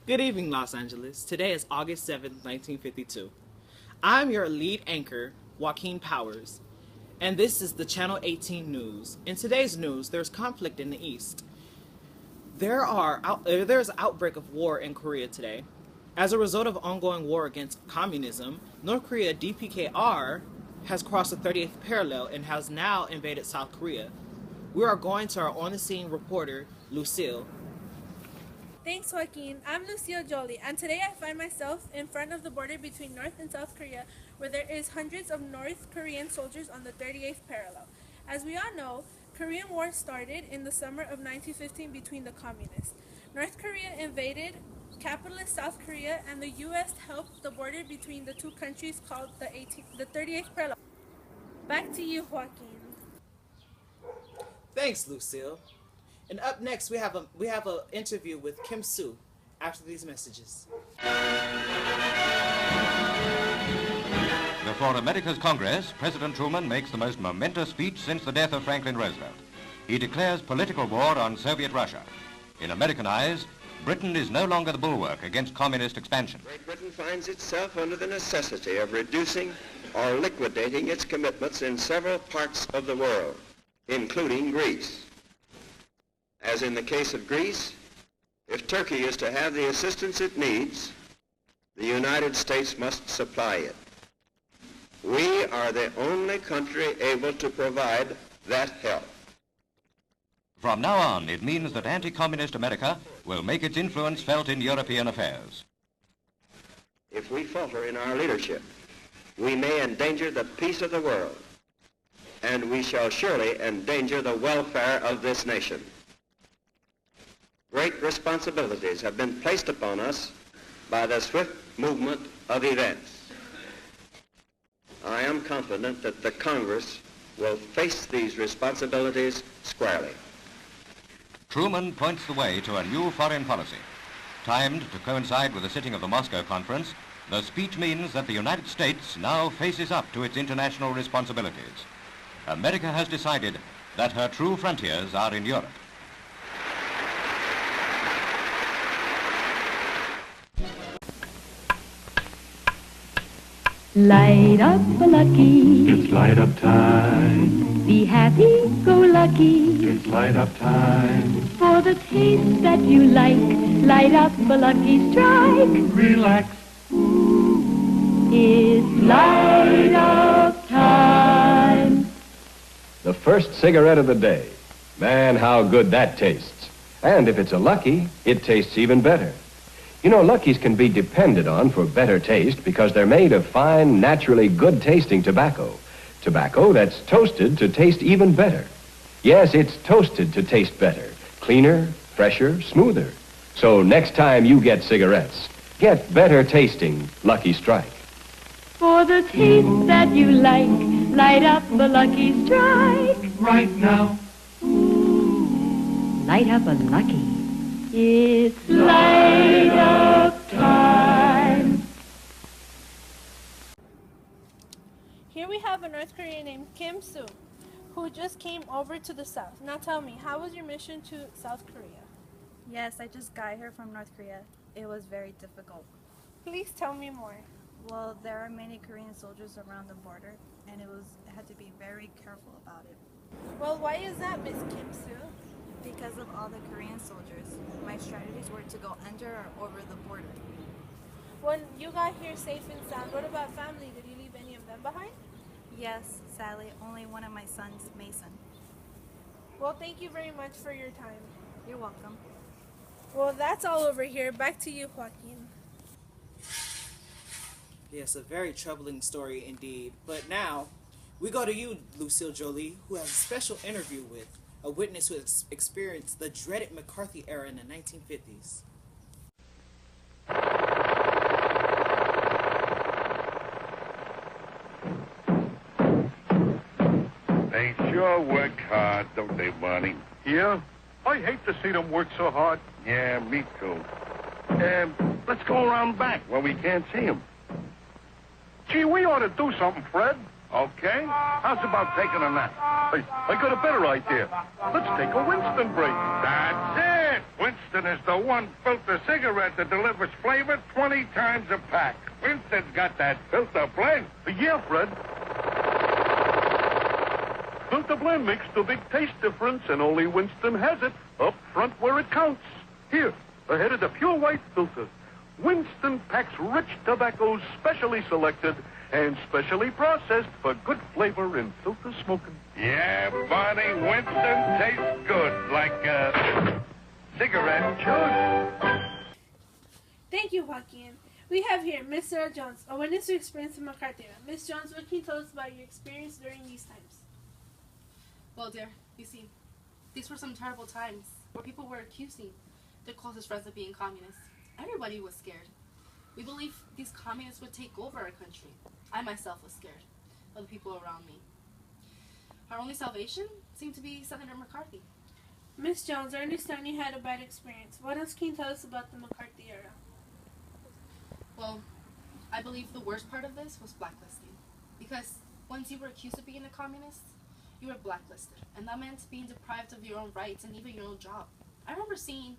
Good evening, Los Angeles. Today is August 7th, 1952. I'm your lead anchor, Joaquin Powers, and this is the Channel 18 News. In today's news, there's conflict in the East. There's an outbreak of war in Korea today. As a result of ongoing war against communism, North Korea DPKR has crossed the 38th parallel and has now invaded South Korea. We are going to our on-the-scene reporter, Lucille. Thanks, Joaquin. I'm Lucille Jolie, and today I find myself in front of the border between North and South Korea, where there is hundreds of North Korean soldiers on the 38th parallel. As we all know, Korean War started in the summer of 1915 between the communists. North Korea invaded capitalist South Korea, and the U.S. helped the border between the two countries called the 38th parallel. Back to you, Joaquin. Thanks, Lucille. And up next, we have an interview with Kim Soo after these messages. Before America's Congress, President Truman makes the most momentous speech since the death of Franklin Roosevelt. He declares political war on Soviet Russia. In American eyes, Britain is no longer the bulwark against communist expansion. Great Britain finds itself under the necessity of reducing or liquidating its commitments in several parts of the world, including Greece. As in the case of Greece, if Turkey is to have the assistance it needs, the United States must supply it. We are the only country able to provide that help. From now on, it means that anti-communist America will make its influence felt in European affairs. If we falter in our leadership, we may endanger the peace of the world, and we shall surely endanger the welfare of this nation. Great responsibilities have been placed upon us by the swift movement of events. I am confident that the Congress will face these responsibilities squarely. Truman points the way to a new foreign policy. Timed to coincide with the sitting of the Moscow Conference, the speech means that the United States now faces up to its international responsibilities. America has decided that her true frontiers are in Europe. Light up a lucky. It's light up time. Be happy, go lucky. It's light up time. For the taste that you like, light up a lucky strike. Relax. It's light up time. The first cigarette of the day. Man, how good that tastes. And if it's a Lucky, it tastes even better. You know, Luckies can be depended on for better taste because they're made of fine, naturally good-tasting tobacco. Tobacco that's toasted to taste even better. Yes, it's toasted to taste better. Cleaner, fresher, smoother. So next time you get cigarettes, get better-tasting Lucky Strike. For the taste that you like, light up a lucky strike. Right now. Light up a lucky. It's light up time. Here we have a North Korean named Kim Soo, who just came over to the South. Now tell me, how was your mission to South Korea? Yes, I just got here from North Korea. It was very difficult. Please tell me more. Well, there are many Korean soldiers around the border, and it had to be very careful about it. Well, why is that, Miss Kim Soo? Because of all the Korean soldiers, my strategies were to go under or over the border. When you got here safe and sound, what about family? Did you leave any of them behind? Yes, sadly, only one of my sons, Mason. Well, thank you very much for your time. You're welcome. Well, that's all over here. Back to you, Joaquin. Yes, a very troubling story indeed. But now, we go to you, Lucille Jolie, who has a special interview with a witness who has experienced the dreaded McCarthy era in the 1950s. They sure work hard, don't they, Barney? Yeah? I hate to see them work so hard. Yeah, me too. Let's go around back where we can't see them. Gee, we ought to do something, Fred. Okay? How's about taking a nap? I got a better idea. Let's take a Winston break. That's it! Winston is the one filter cigarette that delivers flavor 20 times a pack. Winston's got that filter blend. Yeah, Fred. Filter blend makes the big taste difference, and only Winston has it up front where it counts. Here, ahead of the pure white filter. Winston packs rich tobaccos specially selected and specially processed for good flavor in filter smoking. Yeah, Barney, Winston tastes good, like a cigarette should. Thank you, Joaquin. We have here Miss Sarah Jones, a witness who experienced the McCarthy era. Miss Jones, what can you tell us about your experience during these times? Well, dear, you see, these were some terrible times where people were accusing their closest friends of being communists. Everybody was scared. We believed these communists would take over our country. I myself was scared of the people around me. Our only salvation seemed to be Senator McCarthy. Miss Jones, I understand you had a bad experience. What else can you tell us about the McCarthy era? Well, I believe the worst part of this was blacklisting. Because once you were accused of being a communist, you were blacklisted. And that meant being deprived of your own rights and even your own job. I remember seeing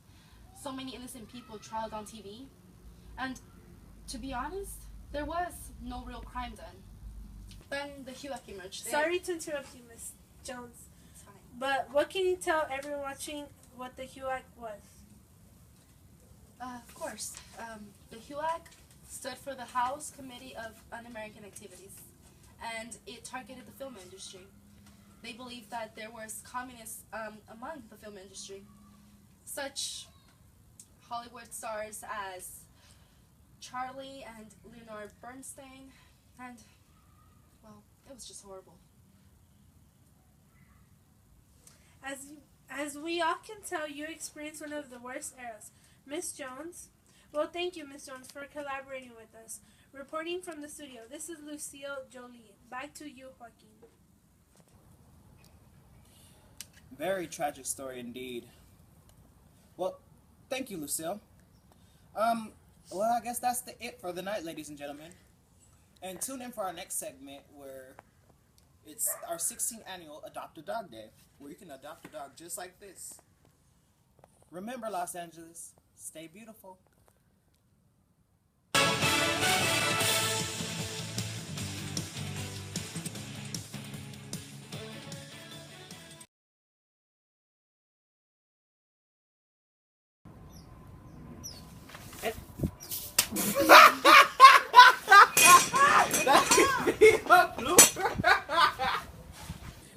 so many innocent people trialed on TV. And to be honest, there was no real crime done. Then the HUAC emerged. Sorry to interrupt you, Miss Jones. It's fine. But what can you tell everyone watching what the HUAC was? Of course. The HUAC stood for the House Committee of Un-American Activities, and it targeted the film industry. They believed that there was communists among the film industry. Such Hollywood stars as Charlie and Leonor Bernstein, and, well, it was just horrible. As we all can tell, you experienced one of the worst eras. Miss Jones? Well, thank you, Miss Jones, for collaborating with us. Reporting from the studio, this is Lucille Jolie. Back to you, Joaquin. Very tragic story indeed. Well, thank you, Lucille. Well, I guess that's it for the night, ladies and gentlemen. And tune in for our next segment where it's our 16th annual Adopt a Dog Day, where you can adopt a dog just like this. Remember, Los Angeles, stay beautiful.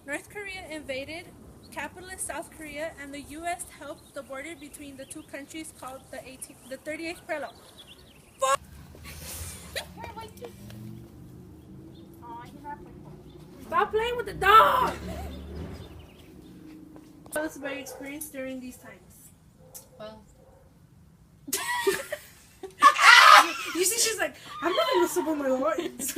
North Korea invaded capitalist South Korea, and the U.S. helped the border between the two countries called the 38th parallel. Stop playing with the dog! Tell us about your experience during these times. Well, You see, she's like, I'm not gonna stop on my words.